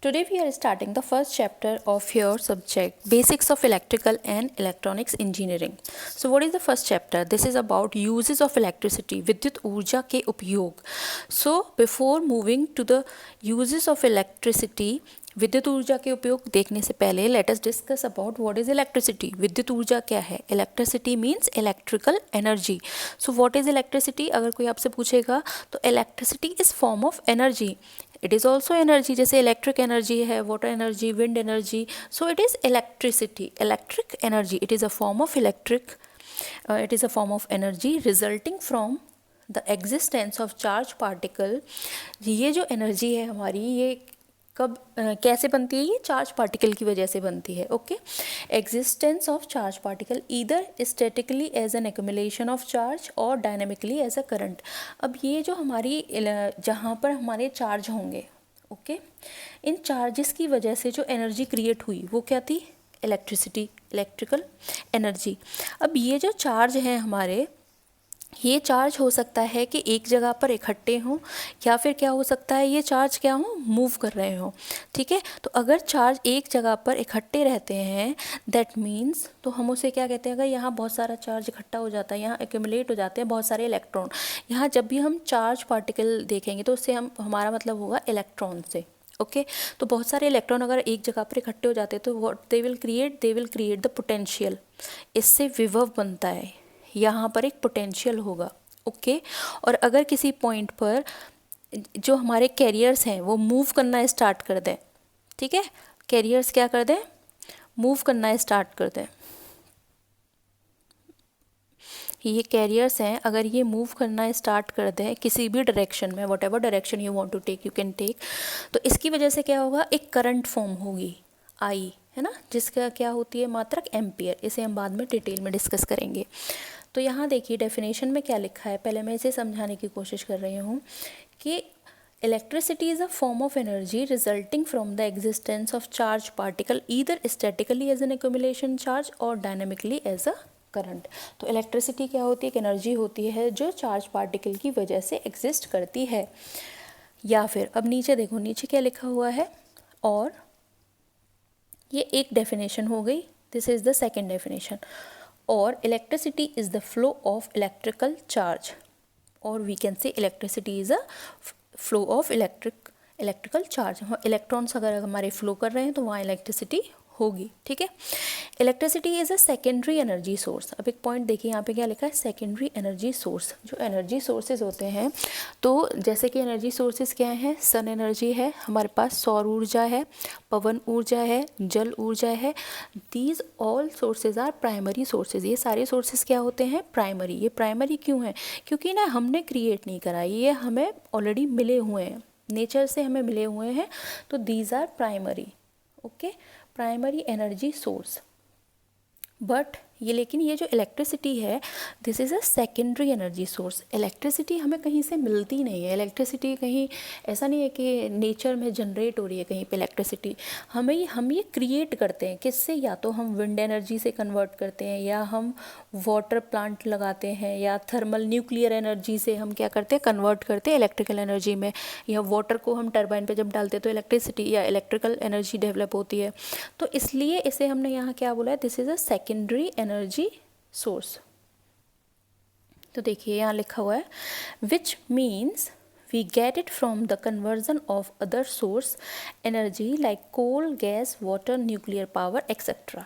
Today we are starting the first chapter of your subject Basics of Electrical and Electronics Engineering. So what is the first chapter? This is about uses of electricity, विद्युत ऊर्जा के उपयोग. So before moving to the uses of electricity, विद्युत ऊर्जा के उपयोग देखने से पहले let us discuss about what is electricity. विद्युत ऊर्जा क्या है? Electricity means electrical energy. So what is electricity? अगर कोई आपसे पूछेगा तो electricity is form of energy. It is also energy, जैसे इलेक्ट्रिक एनर्जी है, water energy, wind energy. So it is electricity, electric energy. It is a form of it is a form of energy resulting from the existence of charge particle. ये जो energy है हमारी, ये कब कैसे बनती है? ये चार्ज पार्टिकल की वजह से बनती है. Okay, existence of charge particle either statically as an accumulation of charge और डायनेमिकली एज अ करंट. अब ये जो हमारी जहाँ पर हमारे चार्ज होंगे, ओके, इन चार्जेस की वजह से जो एनर्जी क्रिएट हुई वो क्या थी? Electricity, electrical energy. अब ये जो चार्ज हैं हमारे, ये चार्ज हो सकता है कि एक जगह पर इकट्ठे हों, या फिर क्या हो सकता है, ये चार्ज क्या हो, मूव कर रहे हों. ठीक है, तो अगर चार्ज एक जगह पर इकट्ठे रहते हैं, दैट मीन्स, तो हम उसे क्या कहते हैं? अगर यहाँ बहुत सारा चार्ज इकट्ठा हो जाता है, यहाँ एक्यूमुलेट हो जाते हैं बहुत सारे इलेक्ट्रॉन. यहाँ जब भी हम चार्ज पार्टिकल देखेंगे तो उससे हमारा मतलब होगा इलेक्ट्रॉन से. ओके, तो बहुत सारे इलेक्ट्रॉन अगर एक जगह पर इकट्ठे हो जाते हैं तो what they will create the potential. इससे विभव बनता है, यहाँ पर एक पोटेंशियल होगा. ओके, और अगर किसी पॉइंट पर जो हमारे कैरियर्स हैं वो मूव करना स्टार्ट कर दें, ठीक है, कैरियर्स क्या कर दें? मूव करना स्टार्ट कर दें. ये कैरियर्स हैं, अगर ये मूव करना स्टार्ट कर दें किसी भी डायरेक्शन में, whatever direction you want to take you can take, तो इसकी वजह से क्या होगा? एक करंट फॉर्म होगी, आई, है ना, जिसका क्या होती है मात्रक? एम्पियर. इसे हम बाद में डिटेल में डिस्कस करेंगे. तो यहाँ देखिए डेफिनेशन में क्या लिखा है, पहले मैं इसे समझाने की कोशिश कर रही हूँ कि electricity is a form of energy resulting from the existence of charge particle either statically as an accumulation charge और डायनेमिकली एज अ करंट. तो इलेक्ट्रिसिटी क्या होती है? एक एनर्जी होती है जो चार्ज पार्टिकल की वजह से एग्जिस्ट करती है. या फिर अब नीचे देखो, नीचे क्या लिखा हुआ है, और ये एक डेफिनेशन हो गई. This is the second definition. और electricity is the flow of electrical charge, or we can say electricity is a flow of electrical charge. Electrons अगर हमारे फ्लो कर रहे हैं तो वहाँ इलेक्ट्रिसिटी होगी. ठीक है, electricity is a secondary energy source. अब एक पॉइंट देखिए, यहाँ पे क्या लिखा है? Secondary energy source. जो एनर्जी सोर्सेज होते हैं, तो जैसे कि एनर्जी सोर्सेज क्या हैं? सन एनर्जी है हमारे पास, सौर ऊर्जा है, पवन ऊर्जा है, जल ऊर्जा है. These all sources are primary sources. ये सारे सोर्सेज क्या होते हैं? प्राइमरी. ये प्राइमरी क्यों है? क्योंकि ना हमने क्रिएट नहीं करा, ये हमें ऑलरेडी मिले हुए हैं, नेचर से हमें मिले हुए हैं. तो these are primary. Okay, primary energy source. But ये, लेकिन ये जो इलेक्ट्रिसिटी है, this is a secondary energy source. Electricity हमें कहीं से मिलती नहीं है. इलेक्ट्रिसिटी कहीं ऐसा नहीं है कि नेचर में जनरेट हो रही है कहीं पे इलेक्ट्रिसिटी. हम ये क्रिएट करते हैं. किससे? या तो हम विंड एनर्जी से कन्वर्ट करते हैं, या हम वाटर प्लांट लगाते हैं, या थर्मल न्यूक्लियर एनर्जी से हम क्या करते हैं? कन्वर्ट करते हैं इलेक्ट्रिकल एनर्जी में. या वाटर को हम टर्बाइन पर जब डालते हैं तो इलेक्ट्रिसिटी या इलेक्ट्रिकल एनर्जी डेवलप होती है. तो इसलिए इसे हमने यहाँ क्या बोला है? This is a secondary energy source. तो देखिए यहाँ लिखा हुआ है which means we get it from the conversion of other source energy like coal, gas, water, nuclear power etcetera.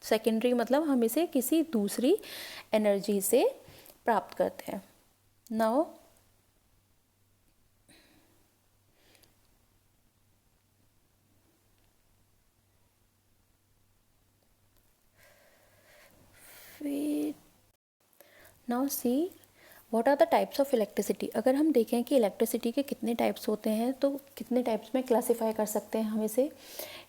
Secondary मतलब हम इसे किसी दूसरी एनर्जी से प्राप्त करते हैं. Now now see what are the types of electricity. अगर हम देखें कि इलेक्ट्रिसिटी के कितने टाइप्स होते हैं, तो कितने टाइप्स में क्लासीफाई कर सकते हैं हम इसे?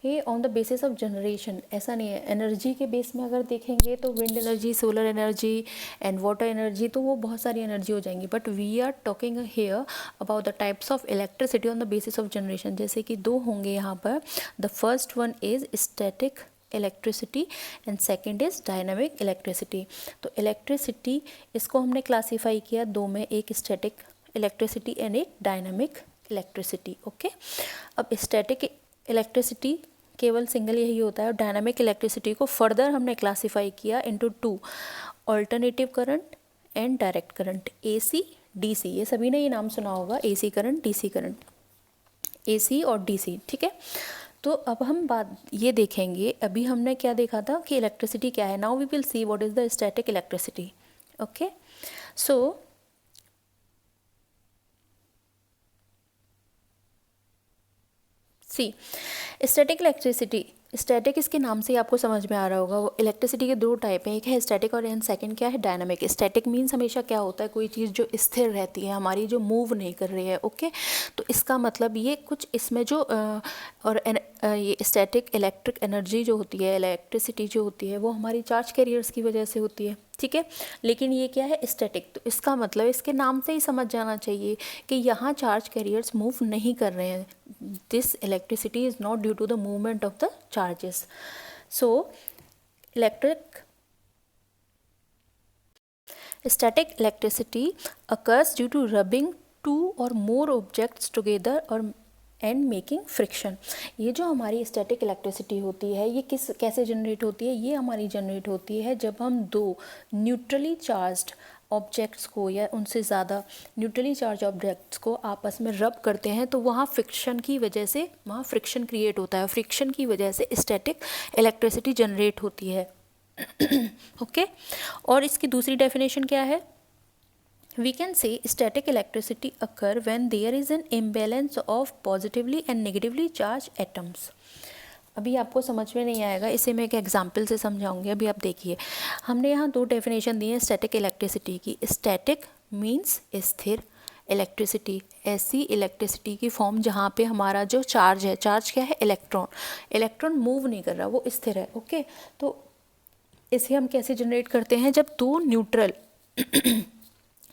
ये on the basis of generation. ऐसा नहीं है, एनर्जी के बेस में अगर देखेंगे तो wind energy, solar energy and water energy, तो वो बहुत सारी एनर्जी हो जाएंगी. But we are talking here about the types of electricity on the basis of generation. जैसे कि दो होंगे यहाँ पर. The first one is static electricity and second is dynamic electricity. तो इलेक्ट्रिसिटी इसको हमने क्लासीफाई किया दो में, एक स्टैटिक इलेक्ट्रिसिटी एंड एक डायनामिक इलेक्ट्रिसिटी. ओके, अब स्टैटिक इलेक्ट्रिसिटी केवल सिंगल यही होता है। और डायनामिक इलेक्ट्रिसिटी को फर्दर हमने क्लासीफाई किया into two, alternative current and direct current, AC DC. ये सभी ने ये नाम सुना होगा, AC current, DC current, AC और डीसी, ठीक है। तो अब हम बात ये देखेंगे, अभी हमने क्या देखा था कि इलेक्ट्रिसिटी क्या है। Now we will see what is the static electricity. Okay, so see static electricity, static इसके नाम से ही आपको समझ में आ रहा होगा। वो इलेक्ट्रिसिटी के दो टाइप हैं, एक है स्टैटिक और एंड सेकंड क्या है, डायनामिक। स्टैटिक मीन्स हमेशा क्या होता है, कोई चीज़ जो स्थिर रहती है हमारी, जो मूव नहीं कर रही है। ओके, तो इसका मतलब ये कुछ इसमें जो ये स्टैटिक इलेक्ट्रिक एनर्जी जो होती है, इलेक्ट्रिसिटी जो होती है, वो हमारी चार्ज कैरियर्स की वजह से होती है, ठीक है। लेकिन ये क्या है, स्टैटिक। तो इसका मतलब इसके नाम से ही समझ जाना चाहिए कि यहाँ चार्ज कैरियर्स मूव नहीं कर रहे हैं। This electricity is not due to the movement of the charges. So static electricity occurs due to rubbing two or more objects together और एंड मेकिंग फ्रिक्शन। ये जो हमारी स्टैटिक इलेक्ट्रिसिटी होती है, ये कैसे जनरेट होती है, ये हमारी जनरेट होती है जब हम दो न्यूट्रली चार्ज्ड ऑब्जेक्ट्स को या उनसे ज़्यादा न्यूट्रली चार्ज ऑब्जेक्ट्स को आपस में रब करते हैं, तो वहाँ फ्रिक्शन की वजह से वहाँ फ्रिक्शन क्रिएट होता है। फ्रिक्शन की वजह से स्टैटिक इलेक्ट्रिसिटी जनरेट होती है। ओके और इसकी दूसरी डेफिनेशन क्या है, we can say static electricity occur when there is an imbalance of positively and negatively charged atoms। अभी आपको समझ में नहीं आएगा, इसे मैं एक एग्जांपल से समझाऊंगी। अभी आप देखिए, हमने यहाँ दो डेफिनेशन दी है स्टैटिक इलेक्ट्रिसिटी की। स्टैटिक मीन्स स्थिर, इलेक्ट्रिसिटी ऐसी इलेक्ट्रिसिटी की फॉर्म जहाँ पे हमारा जो चार्ज है, चार्ज क्या है, इलेक्ट्रॉन, इलेक्ट्रॉन मूव नहीं कर रहा, वो स्थिर है। ओके, तो इसे हम कैसे जनरेट करते हैं, जब दो न्यूट्रल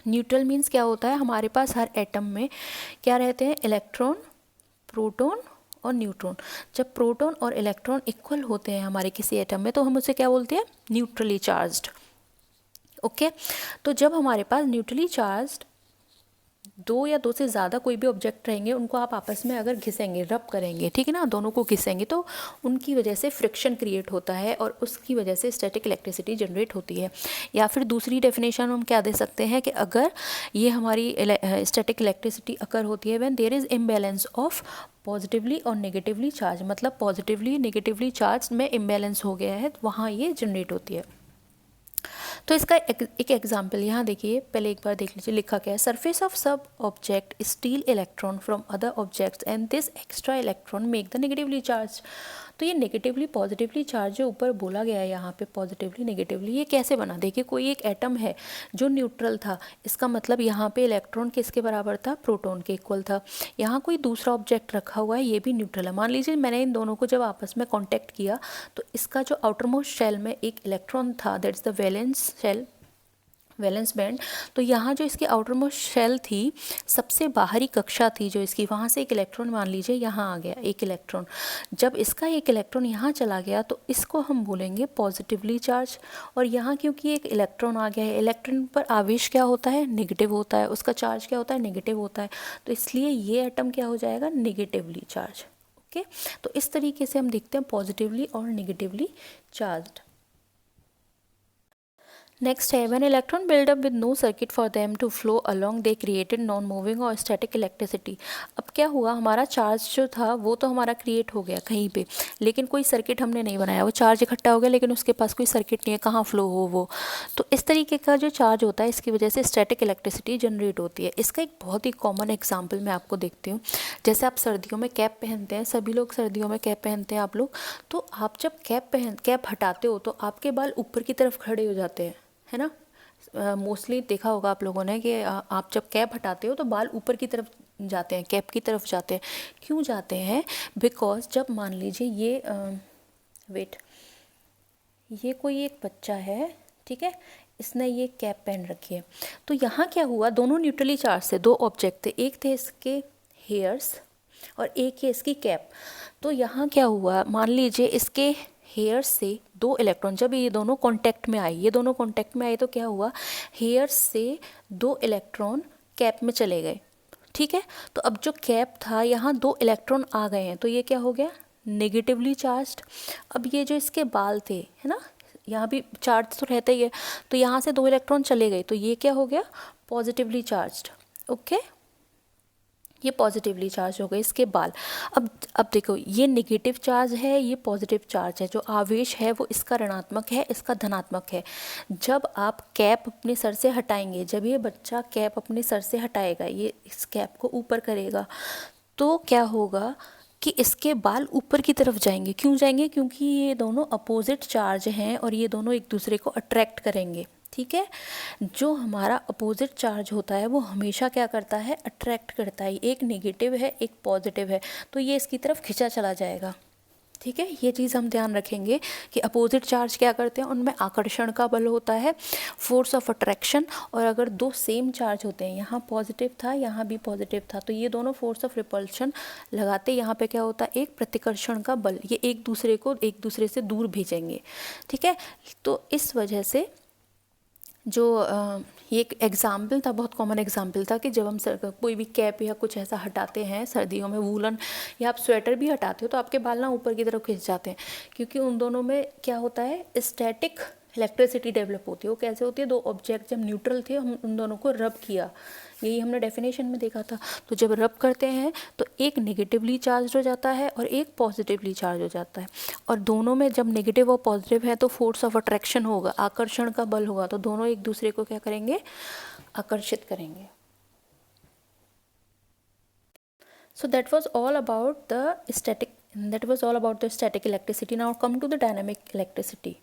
न्यूट्रल मीन्स क्या होता है, हमारे पास हर एटम में क्या रहते हैं, इलेक्ट्रॉन, प्रोटॉन और न्यूट्रॉन। जब प्रोटॉन और इलेक्ट्रॉन इक्वल होते हैं हमारे किसी एटम में, तो हम उसे क्या बोलते हैं, न्यूट्रली चार्ज्ड। ओके, तो जब हमारे पास न्यूट्रली चार्ज्ड दो या दो से ज़्यादा कोई भी ऑब्जेक्ट रहेंगे, उनको आप आपस में अगर घिसेंगे, रब करेंगे, ठीक है ना, दोनों को घिसेंगे, तो उनकी वजह से फ्रिक्शन क्रिएट होता है और उसकी वजह से स्टैटिक इलेक्ट्रिसिटी जनरेट होती है। या फिर दूसरी डेफिनेशन हम क्या दे सकते हैं कि अगर ये हमारी स्टैटिक इलेक्ट्रिसिटी अकर होती है when there is imbalance of positively और नेगेटिवली चार्ज, मतलब पॉजिटिवली नेगेटिवली चार्ज में इम्बैलेंस हो गया है, वहाँ ये जनरेट होती है। तो इसका एक एग्जाम्पल यहाँ देखिए, पहले एक बार देख लीजिए लिखा क्या है, सरफेस ऑफ सब object steel electron from other objects and this extra electron make the negatively charge. तो ये नेगेटिवली पॉजिटिवली चार्ज जो ऊपर बोला गया है यहाँ पे, पॉजिटिवली नेगेटिवली, ये कैसे बना, देखिए कोई एक एटम है जो न्यूट्रल था, इसका मतलब यहाँ पे इलेक्ट्रॉन किसके बराबर था, प्रोटॉन के इक्वल था। यहाँ कोई दूसरा ऑब्जेक्ट रखा हुआ है, ये भी न्यूट्रल है। मान लीजिए मैंने इन दोनों को जब आपस में कॉन्टैक्ट किया, तो इसका जो आउटर मोस्ट शेल में एक इलेक्ट्रॉन था, that's the valence shell, valence band. तो यहाँ जो इसकी आउटर मोस्ट शेल थी, सबसे बाहरी कक्षा थी जो इसकी, वहाँ से एक इलेक्ट्रॉन मान लीजिए यहाँ आ गया, एक इलेक्ट्रॉन। जब इसका एक इलेक्ट्रॉन यहाँ चला गया, तो इसको हम बोलेंगे पॉजिटिवली चार्ज। और यहाँ क्योंकि एक इलेक्ट्रॉन आ गया है, इलेक्ट्रॉन पर आवेश क्या होता है, नेगेटिव होता है, उसका चार्ज क्या होता है, नेगेटिव होता है, तो इसलिए ये एटम क्या हो जाएगा, नेगेटिवली चार्ज। ओके, तो इस तरीके से हम देखते हैं पॉजिटिवली और नेगेटिवली चार्ज्ड। नेक्स्ट है, when electron build up with no circuit for them to flow along they created non moving और स्टैटिक इलेक्ट्रिसिटी। अब क्या हुआ, हमारा चार्ज जो था वो तो हमारा क्रिएट हो गया कहीं पे, लेकिन कोई सर्किट हमने नहीं बनाया, वो चार्ज इकट्ठा हो गया लेकिन उसके पास कोई सर्किट नहीं है, कहाँ फ्लो हो वो। तो इस तरीके का जो चार्ज होता है, इसकी वजह से स्टैटिक इलेक्ट्रिसिटी जनरेट होती है। इसका एक बहुत ही कॉमन एग्जाम्पल मैं आपको देखती हूँ। जैसे आप सर्दियों में कैप पहनते हैं, सभी लोग सर्दियों में कैप पहनते हैं आप लोग, तो आप जब कैप हटाते हो तो आपके बाल ऊपर की तरफ खड़े हो जाते हैं, है ना। मोस्टली देखा होगा आप लोगों ने कि आप जब कैप हटाते हो तो बाल ऊपर की तरफ जाते हैं, कैप की तरफ जाते हैं। क्यों जाते हैं, बिकॉज जब मान लीजिए ये कोई एक बच्चा है, ठीक है, इसने ये कैप पहन रखी है, तो यहाँ क्या हुआ, दोनों न्यूट्रली चार्ज थे, दो ऑब्जेक्ट थे, एक थे इसके हेयर्स और एक है इसकी कैप। तो यहाँ क्या हुआ, मान लीजिए इसके हेयर्स से दो इलेक्ट्रॉन, जब ये दोनों कांटेक्ट में आई, ये दोनों कांटेक्ट में आए, तो क्या हुआ, हेयर्स से दो इलेक्ट्रॉन कैप में चले गए, ठीक है। तो अब जो कैप था, यहाँ दो इलेक्ट्रॉन आ गए हैं, तो ये क्या हो गया, नेगेटिवली चार्ज्ड। अब ये जो इसके बाल थे, है ना, यहाँ भी चार्ज तो रहता ही है, तो यहाँ से 2 इलेक्ट्रॉन चले गए, तो ये क्या हो गया, पॉजिटिवली चार्ज्ड। ओके, ये पॉजिटिवली चार्ज हो गए इसके बाल। अब देखो, ये नेगेटिव चार्ज है, ये पॉजिटिव चार्ज है। जो आवेश है वो इसका ऋणात्मक है, इसका धनात्मक है। जब आप कैप अपने सर से हटाएंगे, जब ये बच्चा कैप अपने सर से हटाएगा, ये इस कैप को ऊपर करेगा, तो क्या होगा कि इसके बाल ऊपर की तरफ जाएंगे। क्यों जाएंगे? क्योंकि ये दोनों अपोजिट चार्ज हैं और ये दोनों एक दूसरे को अट्रैक्ट करेंगे। ठीक है, जो हमारा अपोजिट चार्ज होता है वो हमेशा क्या करता है, अट्रैक्ट करता है। एक नेगेटिव है, एक पॉजिटिव है, तो ये इसकी तरफ खिंचा चला जाएगा। ठीक है, ये चीज़ हम ध्यान रखेंगे कि अपोजिट चार्ज क्या करते हैं, उनमें आकर्षण का बल होता है, फोर्स ऑफ अट्रैक्शन। और अगर दो सेम चार्ज होते हैं, यहाँ पॉजिटिव था, यहाँ भी पॉजिटिव था, तो ये दोनों फोर्स ऑफ रिपल्शन लगाते, यहाँ पे क्या होता है, एक प्रतिकर्षण का बल, ये एक दूसरे को एक दूसरे से दूर भेजेंगे। ठीक है, तो इस वजह से जो ये एक एग्ज़ाम्पल था, बहुत कॉमन एग्जाम्पल था कि जब हम कोई भी कैप या कुछ ऐसा हटाते हैं सर्दियों में, वूलन या आप स्वेटर भी हटाते हो, तो आपके बाल ना ऊपर की तरफ खिंच जाते हैं, क्योंकि उन दोनों में क्या होता है, स्टैटिक इलेक्ट्रिसिटी डेवलप होती है। वो कैसे होती है, दो ऑब्जेक्ट जब न्यूट्रल थे, हम उन दोनों को रब किया, यही हमने डेफिनेशन में देखा था। तो जब रब करते हैं तो एक नेगेटिवली चार्ज हो जाता है और एक पॉजिटिवली चार्ज हो जाता है, और दोनों में जब नेगेटिव और पॉजिटिव है तो फोर्स ऑफ अट्रैक्शन होगा, आकर्षण का बल होगा, तो दोनों एक दूसरे को क्या करेंगे, आकर्षित करेंगे। So that was all about the static electricity. Now come to the dynamic electricity.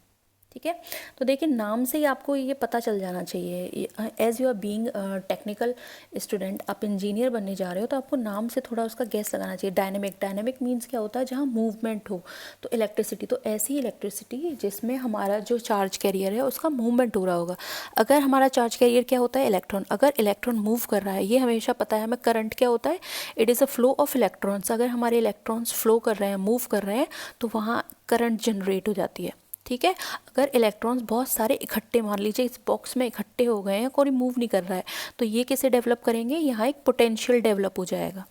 ठीक है, तो देखिए नाम से ही आपको ये पता चल जाना चाहिए, as you are being technical student, आप इंजीनियर बनने जा रहे हो, तो आपको नाम से थोड़ा उसका गैस लगाना चाहिए। डायनेमिक मीन्स क्या होता है, जहाँ मूवमेंट हो। तो इलेक्ट्रिसिटी, तो ऐसी इलेक्ट्रिसिटी जिसमें हमारा जो चार्ज कैरियर है उसका मूवमेंट हो रहा होगा। अगर हमारा चार्ज कैरियर क्या होता है, इलेक्ट्रॉन, अगर इलेक्ट्रॉन मूव कर रहा है, ये हमेशा पता है हमें, करंट क्या होता है, it is a flow of electrons. अगर हमारे इलेक्ट्रॉन्स फ्लो कर रहे हैं, मूव कर रहे हैं, तो वहाँ करंट जनरेट हो जाती है। ठीक है, अगर इलेक्ट्रॉन्स बहुत सारे इकट्ठे, मान लीजिए इस बॉक्स में इकट्ठे हो गए हैं, कोई मूव नहीं कर रहा है, तो ये कैसे डेवलप करेंगे, यहाँ एक पोटेंशियल डेवलप हो जाएगा।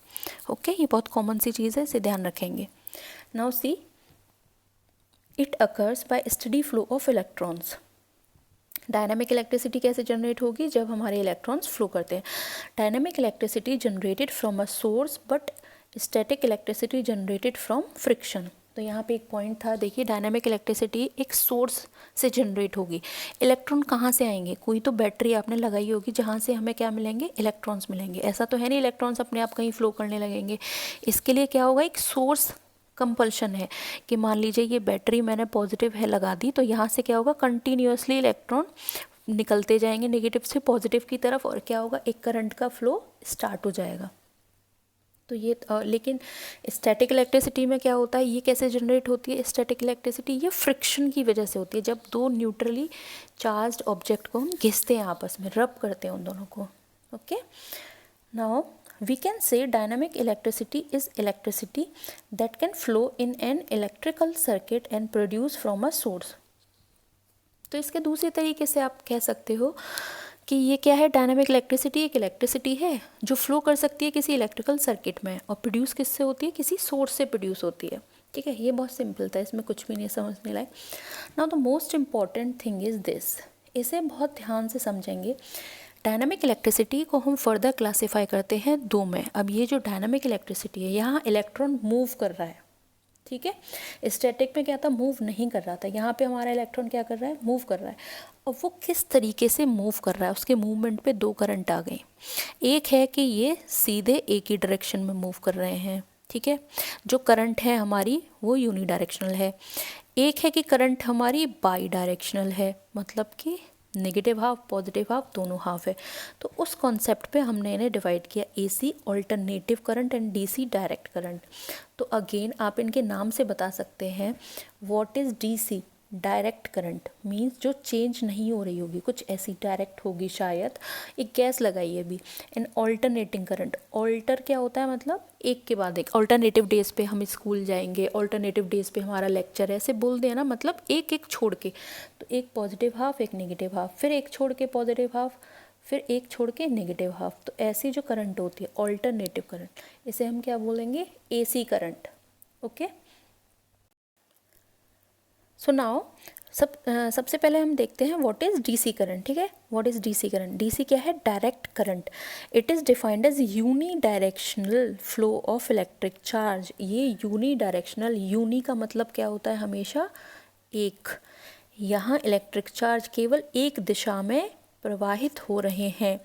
ओके, ये बहुत कॉमन सी चीज़ है, इसे ध्यान रखेंगे। Now see, it occurs by steady flow of electrons. Dynamic electricity कैसे जनरेट होगी, जब हमारे इलेक्ट्रॉन्स फ्लो करते हैं। Dynamic electricity generated from a source, but static electricity generated from friction. तो यहाँ पे एक पॉइंट था, देखिए डायनामिक इलेक्ट्रिसिटी एक सोर्स से जनरेट होगी। इलेक्ट्रॉन कहाँ से आएंगे, कोई तो बैटरी आपने लगाई होगी जहाँ से हमें क्या मिलेंगे, इलेक्ट्रॉन्स मिलेंगे। ऐसा तो है नहीं इलेक्ट्रॉन्स अपने आप कहीं फ्लो करने लगेंगे। इसके लिए क्या होगा, एक सोर्स कंपल्शन है कि मान लीजिए ये बैटरी मैंने पॉजिटिव है लगा दी, तो यहाँ से क्या होगा, कंटिन्यूसली इलेक्ट्रॉन निकलते जाएंगे नेगेटिव से पॉजिटिव की तरफ, और क्या होगा, एक करंट का फ्लो स्टार्ट हो जाएगा। तो ये लेकिन स्टैटिक इलेक्ट्रिसिटी में क्या होता है, ये कैसे जनरेट होती है स्टैटिक इलेक्ट्रिसिटी, ये फ्रिक्शन की वजह से होती है। जब दो न्यूट्रली चार्ज्ड ऑब्जेक्ट को हम घिसते हैं आपस में, रब करते हैं उन दोनों को। Okay, now we can say dynamic electricity is electricity that can flow in an electrical circuit and produce from a source. तो इसके दूसरे तरीके से आप कह सकते हो कि ये क्या है, डायनामिक इलेक्ट्रिसिटी एक इलेक्ट्रिसिटी है जो फ्लो कर सकती है किसी इलेक्ट्रिकल सर्किट में, और प्रोड्यूस किससे होती है, किसी सोर्स से प्रोड्यूस होती है। ठीक है, ये बहुत सिंपल था, इसमें कुछ भी नहीं समझने लायक। Now the most important thing is this, इसे बहुत ध्यान से समझेंगे। डायनामिक इलेक्ट्रिसिटी को हम फर्दर क्लासीफाई करते हैं दो में। अब ये जो डायनामिक इलेक्ट्रिसिटी है, यहाँ इलेक्ट्रॉन मूव कर रहा है। ठीक है, स्टैटिक में क्या था, मूव नहीं कर रहा था, यहाँ पे हमारा इलेक्ट्रॉन क्या कर रहा है, मूव कर रहा है। और वो किस तरीके से मूव कर रहा है, उसके मूवमेंट पे दो करंट आ गए। एक है कि ये सीधे एक ही डायरेक्शन में मूव कर रहे हैं। ठीक है, जो करंट है हमारी वो यूनी डायरेक्शनल है। एक है कि करंट हमारी बाई डायरेक्शनल है, मतलब कि नेगेटिव हाफ पॉजिटिव हाफ दोनों हाफ है। तो उस कॉन्सेप्ट पे हमने इन्हें डिवाइड किया, AC alternative current and DC direct current. तो अगेन आप इनके नाम से बता सकते हैं, what is DC, direct current means जो चेंज नहीं हो रही होगी, कुछ ऐसी डायरेक्ट होगी शायद, एक गैस लगाई है अभी। एंड ऑल्टरनेटिंग करंट, ऑल्टर क्या होता है, मतलब एक के बाद एक, ऑल्टरनेटिव डेज पे हम स्कूल जाएंगे, ऑल्टरनेटिव डेज पे हमारा लेक्चर है, ऐसे बोल दें ना, मतलब एक एक छोड़ के। तो एक पॉजिटिव हाफ, एक नेगेटिव हाफ, फिर एक छोड़ के पॉजिटिव हाफ, फिर एक छोड़ के नेगेटिव हाफ। तो ऐसी जो करंट होती है ऑल्टरनेटिव करंट, इसे हम क्या बोलेंगे, AC current. Okay, so now सबसे पहले हम देखते हैं व्हाट इज़ डीसी करंट। ठीक है, what is DC current? DC क्या है? Direct current. It is defined as unidirectional flow of electric charge. ये यूनी डायरेक्शनल, यूनी का मतलब क्या होता है? हमेशा एक। यहाँ इलेक्ट्रिक चार्ज केवल एक दिशा में प्रवाहित हो रहे हैं।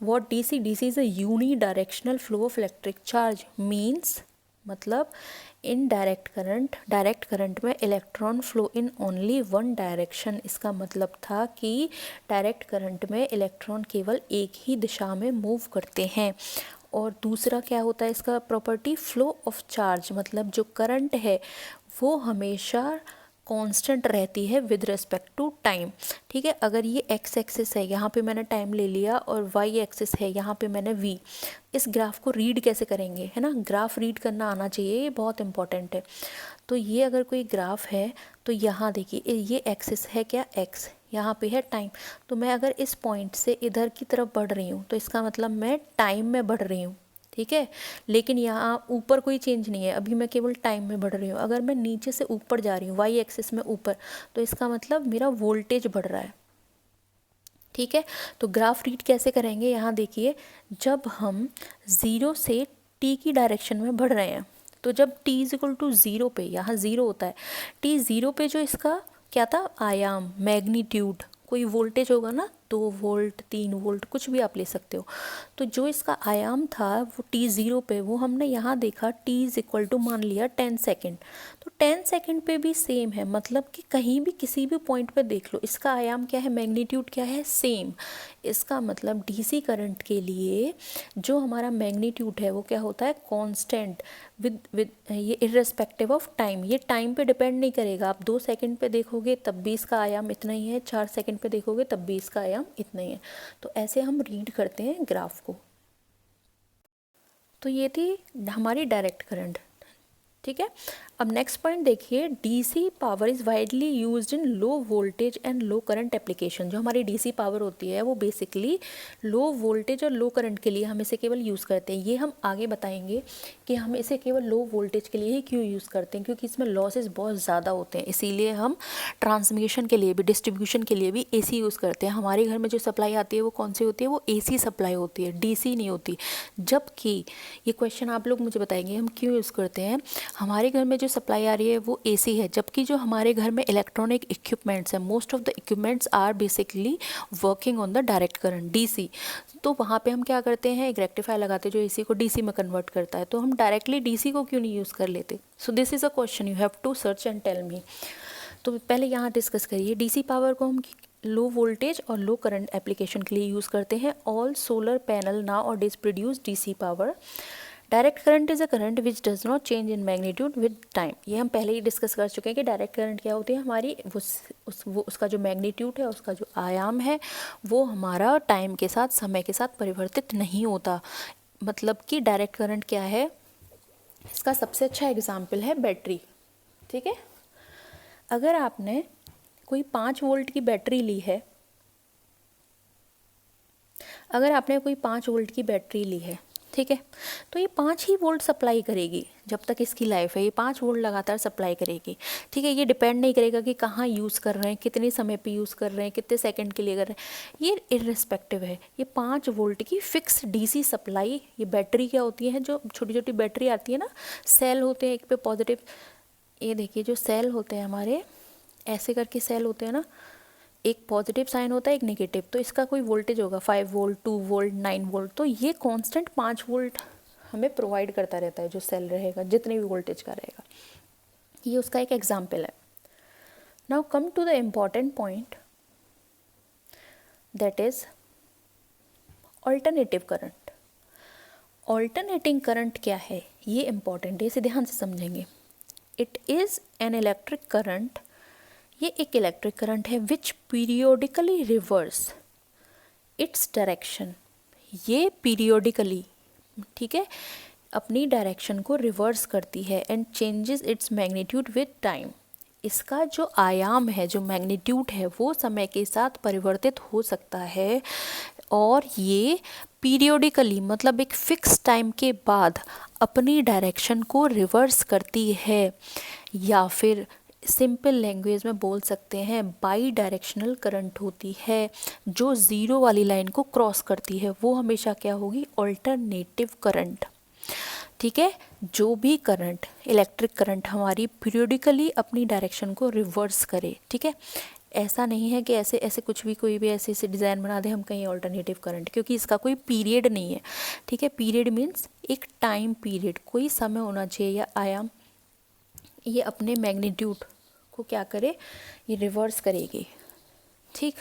What DC? DC is a unidirectional flow of electric charge means, मतलब इन डायरेक्ट करंट में electron flow in only one direction. इसका मतलब था कि डायरेक्ट करंट में इलेक्ट्रॉन केवल एक ही दिशा में मूव करते हैं। और दूसरा क्या होता है इसका प्रॉपर्टी? फ्लो ऑफ चार्ज, मतलब जो करंट है वो हमेशा कांस्टेंट रहती है विद रिस्पेक्ट टू टाइम। ठीक है, अगर ये एक्स एक्सिस है, यहाँ पे मैंने टाइम ले लिया, और वाई एक्सिस है, यहाँ पे मैंने वी। इस ग्राफ को रीड कैसे करेंगे, है ना? ग्राफ रीड करना आना चाहिए, ये बहुत इंपॉर्टेंट है। तो ये अगर कोई ग्राफ है तो यहाँ देखिए, ये एक्सिस है क्या? एक्स, यहाँ पे है टाइम। तो मैं अगर इस पॉइंट से इधर की तरफ बढ़ रही हूँ तो इसका मतलब मैं टाइम में बढ़ रही हूँ। ठीक है, लेकिन यहाँ ऊपर कोई चेंज नहीं है, अभी मैं केवल टाइम में बढ़ रही हूँ। अगर मैं नीचे से ऊपर जा रही हूँ, वाई एक्सिस में ऊपर, तो इसका मतलब मेरा वोल्टेज बढ़ रहा है। ठीक है, तो ग्राफ रीड कैसे करेंगे? यहाँ देखिए, जब हम 0 से t की डायरेक्शन में बढ़ रहे हैं, तो जब t इज इक्वल टू 0 पे, यहाँ 0 होता है, t 0 पे जो इसका क्या था? आयाम, मैग्नीट्यूड, कोई वोल्टेज होगा ना, 2 वोल्ट, 3 वोल्ट, कुछ भी आप ले सकते हो। तो जो इसका आयाम था वो t 0 पे, वो हमने यहाँ देखा t इज इक्वल टू मान लिया 10 सेकेंड। तो 10 सेकेंड पे भी सेम है, मतलब कि कहीं भी किसी भी पॉइंट पे देख लो, इसका आयाम क्या है? मैग्नीट्यूड क्या है? सेम। इसका मतलब डीसी करंट के लिए जो हमारा मैग्नीट्यूड है वो क्या होता है? कांस्टेंट विद ये इर्रेस्पेक्टिव ऑफ टाइम। ये टाइम पे डिपेंड नहीं करेगा। आप 2 सेकंड पे देखोगे तब भी इसका आयाम इतना ही है, 4 सेकंड पे देखोगे तब भी इसका आयाम इतना ही है। तो ऐसे हम रीड करते हैं ग्राफ को। तो ये थी हमारी डायरेक्ट करंट। ठीक है, अब नेक्स्ट पॉइंट देखिए, DC power is widely used in low voltage and low current application. जो हमारी डीसी पावर होती है वो बेसिकली लो वोल्टेज और लो करंट के लिए हम इसे केवल यूज़ करते हैं। ये हम आगे बताएंगे कि हम इसे केवल लो वोल्टेज के लिए ही क्यों यूज़ करते हैं, क्योंकि इसमें लॉसेस बहुत ज़्यादा होते हैं। इसीलिए हम ट्रांसमिशन के लिए भी, डिस्ट्रीब्यूशन के लिए भी एसी यूज़ करते हैं। हमारे घर में जो सप्लाई आती है वो कौन सी होती है? वो एसी सप्लाई होती है, डीसी नहीं होती। जबकि ये क्वेश्चन आप लोग मुझे बताएंगे हम क्यों यूज़ करते हैं। हमारे घर में जो सप्लाई आ रही है वो एसी है, जबकि जो हमारे घर में इलेक्ट्रॉनिक इक्विपमेंट्स हैं, most of the equipments are basically working on the direct current, DC. तो वहाँ पे हम क्या करते हैं? एक रेक्टिफायर लगाते हैं जो एसी को डीसी में कन्वर्ट करता है। तो हम डायरेक्टली डीसी को क्यों नहीं यूज़ कर लेते? So this is a question, you have to search and tell me. तो पहले यहाँ डिस्कस करिए, डीसी पावर को हम लो वोल्टेज और लो करंट एप्लीकेशन के लिए यूज़ करते हैं। ऑल सोलर पैनल नाउ और this produce DC power. Direct current is a current which does not change in magnitude with time. ये हम पहले ही डिस्कस कर चुके हैं कि डायरेक्ट करंट क्या होती है हमारी, उसका जो मैग्नीट्यूड है, उसका जो आयाम है, वो हमारा टाइम के साथ, समय के साथ परिवर्तित नहीं होता। मतलब कि डायरेक्ट करंट क्या है, इसका सबसे अच्छा एग्जाम्पल है बैटरी। ठीक है, अगर आपने कोई 5 वोल्ट की बैटरी ली है, अगर आपने कोई 5 वोल्ट की बैटरी ली है, ठीक है, तो ये 5 ही वोल्ट सप्लाई करेगी जब तक इसकी लाइफ है। ये 5 वोल्ट लगातार सप्लाई करेगी। ठीक है, ये डिपेंड नहीं करेगा कि कहाँ यूज़ कर रहे हैं, कितने समय पे यूज़ कर रहे हैं, कितने सेकंड के लिए कर रहे हैं, ये इर्रेस्पेक्टिव है। ये 5 वोल्ट की फिक्स डीसी सप्लाई। ये बैटरी क्या होती है? जो छोटी छोटी बैटरी आती है ना, सेल होते हैं, एक पे पॉजिटिव, ये देखिए जो सेल होते हैं हमारे, ऐसे करके सेल होते हैं ना, एक पॉजिटिव साइन होता है, एक नेगेटिव। तो इसका कोई वोल्टेज होगा 5 वोल्ट, 2 वोल्ट, 9 वोल्ट। तो ये कांस्टेंट 5 वोल्ट हमें प्रोवाइड करता रहता है, जो सेल रहेगा, जितने भी वोल्टेज का रहेगा। ये उसका एक एग्जाम्पल है। Now come to the important point, that is alternative current. Alternating current क्या है, ये इंपॉर्टेंट है, इसे ध्यान से समझेंगे। It is an electric current, ये एक इलेक्ट्रिक करंट है which periodically reverses its direction. ये पीरियोडिकली, ठीक है, अपनी डायरेक्शन को रिवर्स करती है and changes its magnitude with time. इसका जो आयाम है, जो मैग्नीट्यूड है, वो समय के साथ परिवर्तित हो सकता है, और ये पीरियोडिकली, मतलब एक फिक्स टाइम के बाद अपनी डायरेक्शन को रिवर्स करती है, या फिर सिंपल लैंग्वेज में बोल सकते हैं बाई डायरेक्शनल करंट होती है जो ज़ीरो वाली लाइन को क्रॉस करती है, वो हमेशा क्या होगी, ऑल्टरनेटिव करंट। ठीक है, जो भी करंट, इलेक्ट्रिक करंट हमारी पीरियोडिकली अपनी डायरेक्शन को रिवर्स करे। ठीक है, ऐसा नहीं है कि ऐसे ऐसे कुछ भी कोई भी ऐसे ऐसे डिज़ाइन बना दे हम कहीं ऑल्टरनेटिव करंट, क्योंकि इसका कोई पीरियड नहीं है। ठीक है, पीरियड मीन्स एक टाइम पीरियड, कोई समय होना चाहिए या आयाम, ये अपने मैग्नीट्यूड को क्या करे, ये रिवर्स करेगी। ठीक,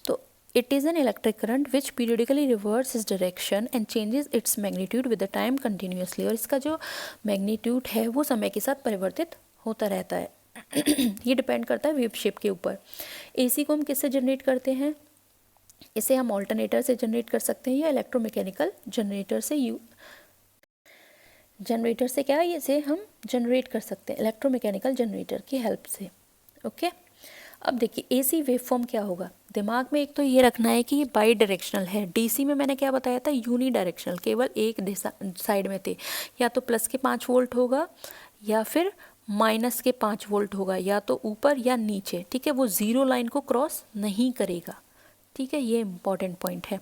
तो it is an electric current which periodically reverse is direction and changes its magnitude with the time continuously. और इसका जो मैग्नीट्यूड है वो समय के साथ परिवर्तित होता रहता है। ये डिपेंड करता है वेव शेप के ऊपर। एसी को हम किससे जनरेट करते हैं, इसे हम ऑल्टरनेटर से जनरेट कर सकते हैं या इलेक्ट्रोमैकेनिकल जनरेटर से जनरेटर से क्या है, इसे हम जनरेट कर सकते हैं इलेक्ट्रोमैकेनिकल जनरेटर की हेल्प से। ओके, अब देखिए एसी वेव फॉर्म क्या होगा, दिमाग में एक तो ये रखना है कि ये बाई डायरेक्शनल है। डीसी में मैंने क्या बताया था, यूनी डायरेक्शनल, केवल एक साइड में थे, या तो प्लस के 5 वोल्ट होगा या फिर माइनस के 5 वोल्ट होगा, या तो ऊपर या नीचे। ठीक है, वो ज़ीरो लाइन को क्रॉस नहीं करेगा। ठीक है, ये इंपॉर्टेंट पॉइंट है।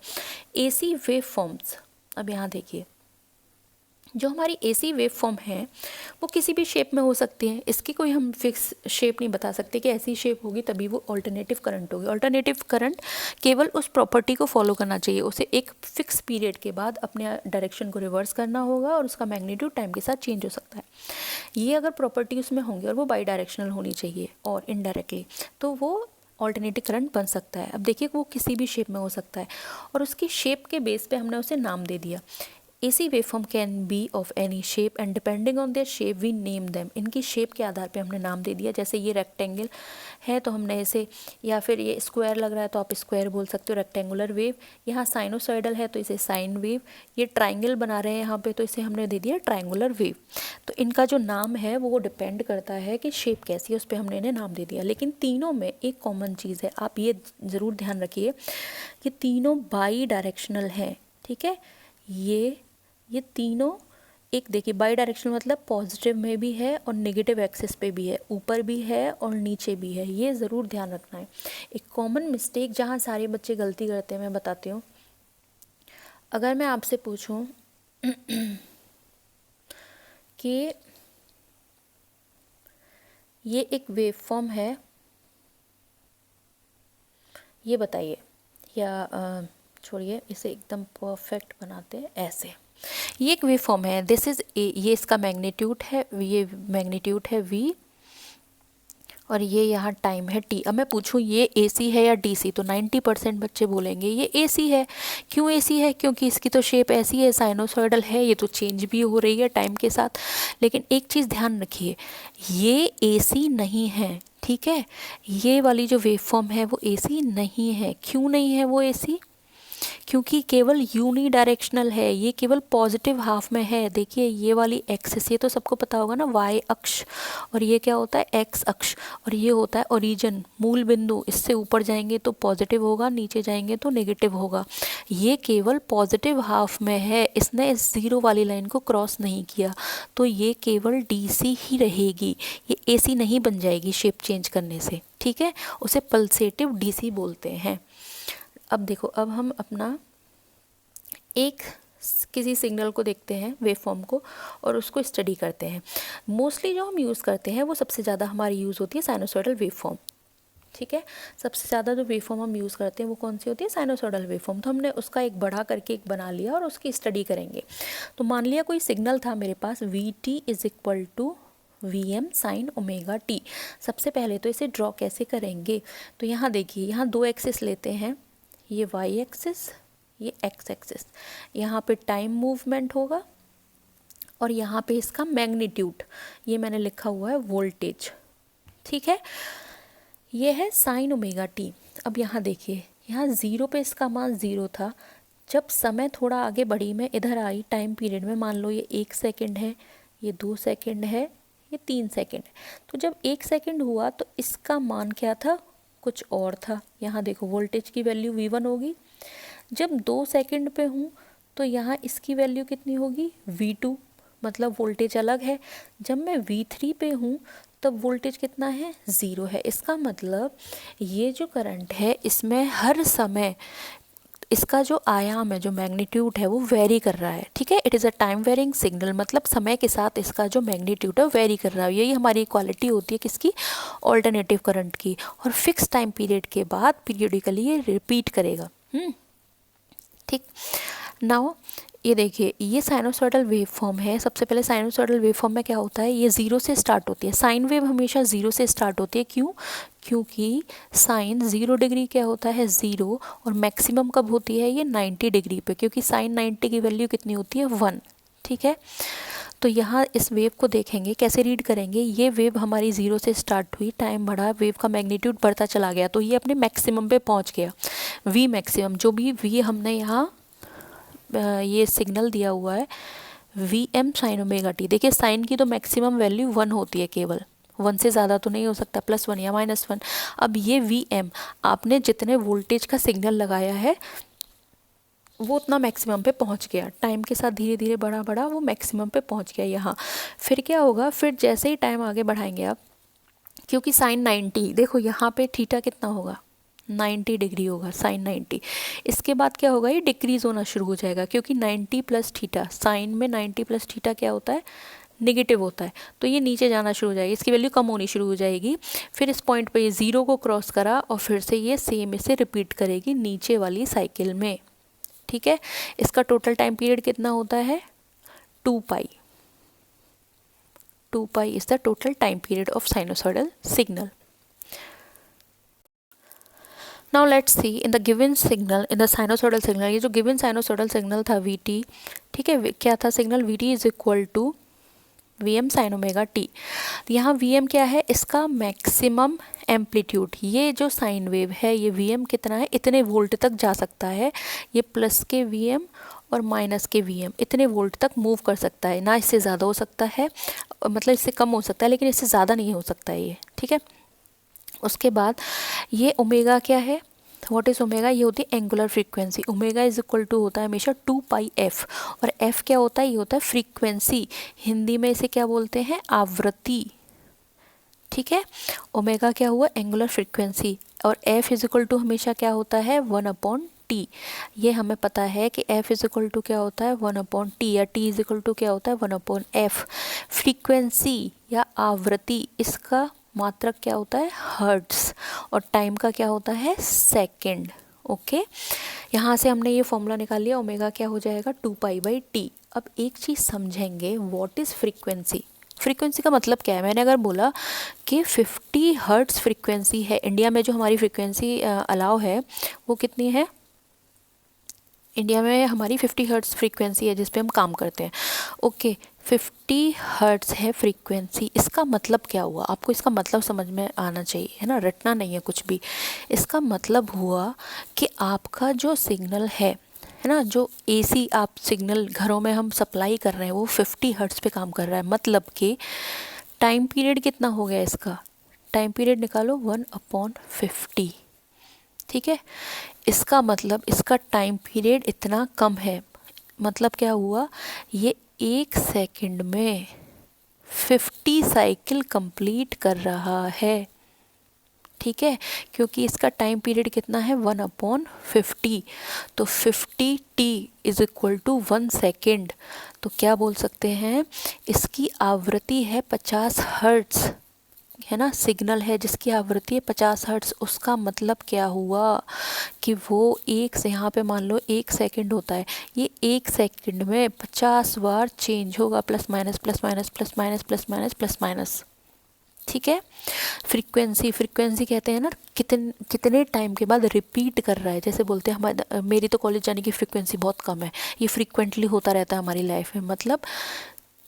एसी वेव फॉर्म्स, अब यहाँ देखिए, जो हमारी एसी वेव फॉर्म है वो किसी भी शेप में हो सकती है, इसकी कोई हम फिक्स शेप नहीं बता सकते कि ऐसी शेप होगी तभी वो ऑल्टरनेटिव करंट होगी। ऑल्टरनेटिव करंट केवल उस प्रॉपर्टी को फॉलो करना चाहिए, उसे एक फिक्स पीरियड के बाद अपने डायरेक्शन को रिवर्स करना होगा और उसका मैग्नीट्यूड टाइम के साथ चेंज हो सकता है। ये अगर प्रॉपर्टी उसमें होंगी और वो बाई डायरेक्शनल होनी चाहिए और इनडायरेक्टली, तो वो ऑल्टरनेटिव करंट बन सकता है। अब देखिए वो किसी भी शेप में हो सकता है और उसकी शेप के बेस पे हमने उसे नाम दे दिया। AC waveform can be of any shape and depending on their shape we name them। इनकी शेप के आधार पे हमने नाम दे दिया, जैसे ये रेक्टेंगल है तो हमने इसे, या फिर ये स्क्वायर लग रहा है तो आप स्क्वायर बोल सकते हो, रेक्टेंगुलर वेव। यहाँ साइनोसॉइडल है तो इसे साइन वेव। ये ट्राइंगल बना रहे हैं यहाँ पे तो इसे हमने दे दिया ट्राइंगुलर वेव। तो इनका जो नाम है वो डिपेंड करता है कि शेप कैसी है, उस पर हमने इन्हें नाम दे दिया। लेकिन तीनों में एक कॉमन चीज़ है, आप ये ज़रूर ध्यान रखिए कि तीनों बाई डायरेक्शनल हैं। ठीक है, ये तीनों, एक देखिए बाई डायरेक्शनल मतलब पॉजिटिव में भी है और नेगेटिव एक्सिस पे भी है, ऊपर भी है और नीचे भी है, ये ज़रूर ध्यान रखना है। एक कॉमन मिस्टेक जहाँ सारे बच्चे गलती करते हैं मैं बताती हूँ। अगर मैं आपसे पूछूं कि ये एक वेव फॉर्म है, ये बताइए, या छोड़िए इसे एकदम परफेक्ट बनाते हैं ऐसे। ये एक वेव फॉर्म है, दिस इज ए, ये इसका मैग्नीट्यूड है, ये मैग्नीट्यूड है v और ये यहाँ टाइम है t। अब मैं पूछूं ये AC है या DC, तो 90% बच्चे बोलेंगे ये AC है। क्यों AC है, क्योंकि इसकी तो शेप ऐसी है, साइनोसॉइडल है, ये तो चेंज भी हो रही है टाइम के साथ। लेकिन एक चीज़ ध्यान रखिए, ये AC नहीं है। ठीक है, ये वाली जो वेव फॉर्म है वो AC नहीं है। क्यों नहीं है वो AC, क्योंकि केवल यूनी डायरेक्शनल है, ये केवल पॉजिटिव हाफ में है। देखिए ये वाली एक्सिस, ये तो सबको पता होगा ना, वाई अक्ष, और ये क्या होता है एक्स अक्ष, और ये होता है ओरिजिन, मूल बिंदु। इससे ऊपर जाएंगे तो पॉजिटिव होगा, नीचे जाएंगे तो नेगेटिव होगा। ये केवल पॉजिटिव हाफ में है, इसने इस ज़ीरो वाली लाइन को क्रॉस नहीं किया, तो ये केवल DC ही रहेगी, ये AC नहीं बन जाएगी शेप चेंज करने से। ठीक है, उसे पल्सेटिव DC बोलते हैं। अब देखो, अब हम अपना एक किसी सिग्नल को देखते हैं, वेव फॉर्म को, और उसको स्टडी करते हैं। मोस्टली जो हम यूज़ करते हैं वो सबसे ज़्यादा हमारी यूज़ होती है साइनोसॉइडल वेव फॉर्म। ठीक है, सबसे ज़्यादा जो वेव फॉर्म हम यूज़ करते हैं वो कौन सी होती है, साइनोसॉइडल वेव फॉर्म। तो हमने उसका एक बढ़ा करके एक बना लिया और उसकी स्टडी करेंगे। तो मान लिया कोई सिग्नल था मेरे पास, VT = VM sin omega t। सबसे पहले तो इसे ड्रॉ कैसे करेंगे, तो यहाँ देखिए, यहाँ दो एक्सिस लेते हैं, ये y एक्सिस, ये x एक्सिस। यहाँ पे टाइम मूवमेंट होगा और यहाँ पे इसका मैग्नीट्यूड, ये मैंने लिखा हुआ है वोल्टेज। ठीक है, ये है साइन ओमेगा टी। अब यहाँ देखिए, यहाँ 0 पे इसका मान 0 था। जब समय थोड़ा आगे बढ़ी, मैं इधर आई टाइम पीरियड में, मान लो ये 1 सेकेंड है, ये 2 सेकेंड है, ये 3 सेकेंड है। तो जब 1 सेकेंड हुआ तो इसका मान क्या था, कुछ और था। यहाँ देखो वोल्टेज की वैल्यू V1 होगी। जब 2 सेकेंड पे हूँ तो यहाँ इसकी वैल्यू कितनी होगी, V2, मतलब वोल्टेज अलग है। जब मैं V3 पे हूँ तब वोल्टेज कितना है, 0 है। इसका मतलब ये जो करंट है इसमें हर समय इसका जो आयाम है, जो मैग्नीट्यूड है वो वेरी कर रहा है, ठीक है। It is a time varying signal, मतलब समय के साथ इसका जो मैग्नीट्यूड है वेरी कर रहा है। यही हमारी क्वालिटी होती है किसकी, ऑल्टरनेटिव करंट की। और फिक्स टाइम पीरियड के बाद पीरियडिकली ये रिपीट करेगा। ठीक। नाउ ये देखिए, ये साइनोसॉइडल वेव फॉर्म है। सबसे पहले साइनोसॉइडल वेव फॉर्म में क्या होता है, ये 0 से स्टार्ट होती है। साइन वेव हमेशा 0 से स्टार्ट होती है। क्यों? क्योंकि साइन 0 डिग्री क्या होता है, 0, और मैक्सिमम कब होती है ये 90 डिग्री पे, क्योंकि साइन 90 की वैल्यू कितनी होती है, 1। ठीक है। तो यहाँ इस वेव को देखेंगे, कैसे रीड करेंगे। ये वेव हमारी 0 से स्टार्ट हुई, टाइम बढ़ा, वेव का मैग्नीट्यूड बढ़ता चला गया, तो ये अपने मैक्सिमम पे पहुँच गया। वी मैक्सिमम, जो भी वी हमने यहाँ ये सिग्नल दिया हुआ है, V M sine omega T. देखिए साइन की तो मैक्सिमम वैल्यू 1 होती है, केवल 1 से ज़्यादा तो नहीं हो सकता, +1 या -1। अब ये वी एम, आपने जितने वोल्टेज का सिग्नल लगाया है वो उतना मैक्सिमम पे पहुंच गया। टाइम के साथ धीरे धीरे बढ़ा बढ़ा वो मैक्सिमम पे पहुंच गया यहाँ। फिर क्या होगा, फिर जैसे ही टाइम आगे बढ़ाएंगे आप, क्योंकि साइन 90, देखो यहाँ पे थीटा कितना होगा, 90 डिग्री होगा, साइन 90। इसके बाद क्या होगा, ये डिक्रीज होना शुरू हो जाएगा, क्योंकि 90 प्लस थीटा, साइन में 90 प्लस थीटा क्या होता है, नेगेटिव होता है। तो ये नीचे जाना शुरू हो जाएगी, इसकी वैल्यू कम होनी शुरू हो जाएगी। फिर इस पॉइंट पे ये 0 को क्रॉस करा और फिर से ये सेम इसे रिपीट करेगी नीचे वाली साइकिल में। ठीक है। इसका टोटल टाइम पीरियड कितना होता है, 2 पाई। 2 pi is the total time period of sinusoidal signal. Now let's see in the given signal, in the sinusoidal signal, ये जो given sinusoidal signal था Vt, ठीक है, क्या था signal, Vt is equal to Vm sin omega T. यहाँ Vm क्या है, इसका मैक्सिमम एम्पलीट्यूड। ये जो साइन वेव है ये Vm कितना है, इतने वोल्ट तक जा सकता है। ये प्लस के Vm और माइनस के Vm इतने वोल्ट तक मूव कर सकता है, ना इससे ज़्यादा हो सकता है, मतलब इससे कम हो सकता है, लेकिन इससे ज़्यादा नहीं हो सकता है ये। ठीक है। उसके बाद ये ओमेगा क्या है, व्हाट इज़ ओमेगा, ये होती है angular frequency. Omega is equal to होता है हमेशा 2 पाई एफ, और एफ क्या होता है, ये होता है फ्रीक्वेंसी। हिंदी में इसे क्या बोलते हैं, आवृत्ति। ठीक है। ओमेगा क्या हुआ, एंगुलर फ्रीक्वेंसी, और एफ इज इक्वल टू हमेशा क्या होता है, 1/t। ये हमें पता है कि एफ इज इक्वल टू क्या होता है, 1/t, या टी इज इक्वल टू क्या होता है, 1/f। फ्रीक्वेंसी या आवृत्ति, इसका मात्रक क्या होता है, हर्ट्स, और टाइम का क्या होता है, सेकंड। ओके। यहाँ से हमने ये फॉर्मूला निकाल लिया, ओमेगा क्या हो जाएगा, 2 पाई बाई टी। अब एक चीज़ समझेंगे, व्हाट इज़ फ्रीक्वेंसी। फ्रीक्वेंसी का मतलब क्या है, मैंने अगर बोला कि 50 हर्ट्स फ्रीक्वेंसी है, इंडिया में जो हमारी फ्रीक्वेंसी अलाउ है वो कितनी है, इंडिया में हमारी 50 हर्ट्स फ्रीक्वेंसी है जिस पे हम काम करते हैं। ओके, 50 हर्ट्स है फ्रीक्वेंसी। इसका मतलब क्या हुआ, आपको इसका मतलब समझ में आना चाहिए, है ना, रटना नहीं है कुछ भी। इसका मतलब हुआ कि आपका जो सिग्नल है ना, जो एसी आप सिग्नल घरों में हम सप्लाई कर रहे हैं वो 50 हर्ट्स पे काम कर रहा है। मतलब कि टाइम पीरियड कितना हो गया इसका, टाइम पीरियड निकालो 1/50। ठीक है। इसका मतलब इसका टाइम पीरियड इतना कम है, मतलब क्या हुआ, ये 1 सेकंड में 50 साइकिल कंप्लीट कर रहा है। ठीक है, क्योंकि इसका टाइम पीरियड कितना है, 1/50। तो 50t is equal to 1 second. तो क्या बोल सकते हैं, इसकी आवृत्ति है 50 हर्ट्स, है ना, सिग्नल है जिसकी आवृत्ति है 50 हर्ट्स। उसका मतलब क्या हुआ कि वो एक से, यहाँ पे मान लो 1 सेकंड होता है, ये 1 सेकंड में 50 बार चेंज होगा, plus minus plus minus plus minus plus minus plus minus. ठीक है। फ्रीक्वेंसी, फ्रीक्वेंसी कहते हैं ना कितने टाइम के बाद रिपीट कर रहा है। जैसे बोलते हैं हमारे, मेरी तो कॉलेज जाने की फ्रीक्वेंसी बहुत कम है, ये फ्रीक्वेंटली होता रहता है हमारी लाइफ में, मतलब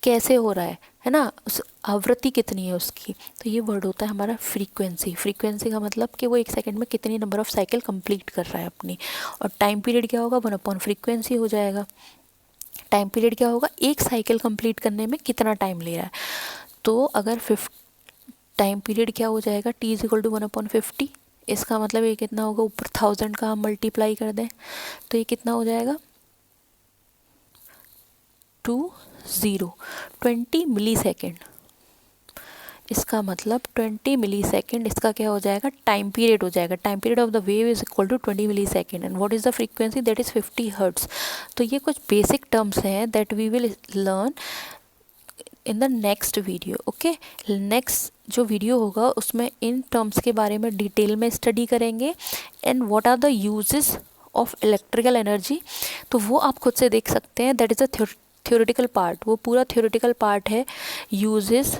कैसे हो रहा है ना, उस आवृत्ति कितनी है उसकी। तो ये वर्ड होता है हमारा फ्रीक्वेंसी। फ्रीक्वेंसी का मतलब कि वो 1 सेकंड में कितनी नंबर ऑफ साइकिल कंप्लीट कर रहा है अपनी। और टाइम पीरियड क्या होगा, 1/फ्रीक्वेंसी हो जाएगा। टाइम पीरियड क्या होगा, एक साइकिल कंप्लीट करने में कितना टाइम ले रहा है। तो अगर टाइम पीरियड क्या हो जाएगा, t इज इक्वल टू 1/50। इसका मतलब ये कितना होगा, ऊपर 1000 का हम मल्टीप्लाई कर दें तो ये कितना हो जाएगा, 20 मिली सेकेंड। इसका मतलब 20 मिली सेकेंड, इसका क्या हो जाएगा, टाइम पीरियड हो जाएगा। Time period of the wave is equal to 20 millisecond and what is the frequency, that is 50 hertz. तो ये कुछ बेसिक टर्म्स हैं that we will learn in the next video. Okay, next जो video होगा उसमें in terms के बारे में डिटेल में स्टडी करेंगे and what are the uses of electrical energy. तो वो आप खुद से देख सकते हैं, that is a theoretical part, वो पूरा थ्योरेटिकल पार्ट है, यूजेस।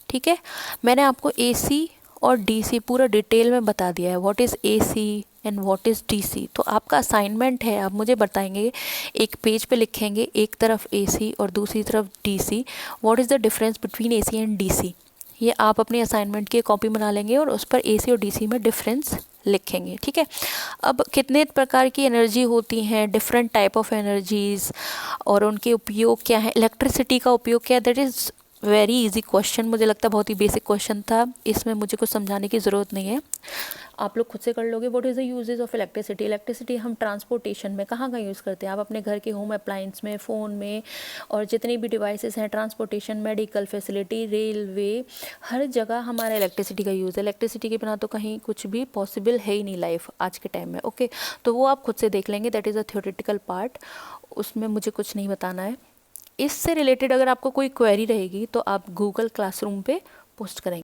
ठीक है, मैंने आपको एसी और डीसी पूरा डिटेल में बता दिया है, what is AC and what is DC. तो आपका असाइनमेंट है, आप मुझे बताएंगे, एक पेज पे लिखेंगे, एक तरफ एसी और दूसरी तरफ DC, what is the difference between AC and DC. ये आप अपने असाइनमेंट की कॉपी बना लेंगे और उस पर एसी और डीसी में डिफरेंस लिखेंगे। ठीक है, अब कितने प्रकार की एनर्जी होती हैं, डिफरेंट टाइप ऑफ एनर्जीज़, और उनके उपयोग क्या है, इलेक्ट्रिसिटी का उपयोग क्या है, that is very easy question. मुझे लगता है बहुत ही बेसिक क्वेश्चन था, इसमें मुझे कुछ समझाने की ज़रूरत नहीं है, आप लोग खुद से कर लोगे। What is the uses of electricity. Electricity हम ट्रांसपोर्टेशन में कहाँ कहाँ यूज़ करते हैं, आप अपने घर के होम अप्लायंस में, फ़ोन में, और जितनी भी डिवाइसेस हैं, ट्रांसपोर्टेशन, मेडिकल फैसिलिटी, रेलवे, हर जगह हमारा इलेक्ट्रिसिटी का यूज़ है। इलेक्ट्रिसिटी के बिना तो कहीं कुछ भी पॉसिबल है ही नहीं लाइफ आज के टाइम में। ओके, तो वो आप खुद से देख लेंगे, that is a theoretical part, उसमें मुझे कुछ नहीं बताना है। इससे रिलेटेड अगर आपको कोई क्वेरी रहेगी तो आप गूगल क्लासरूम पे पोस्ट करेंगे।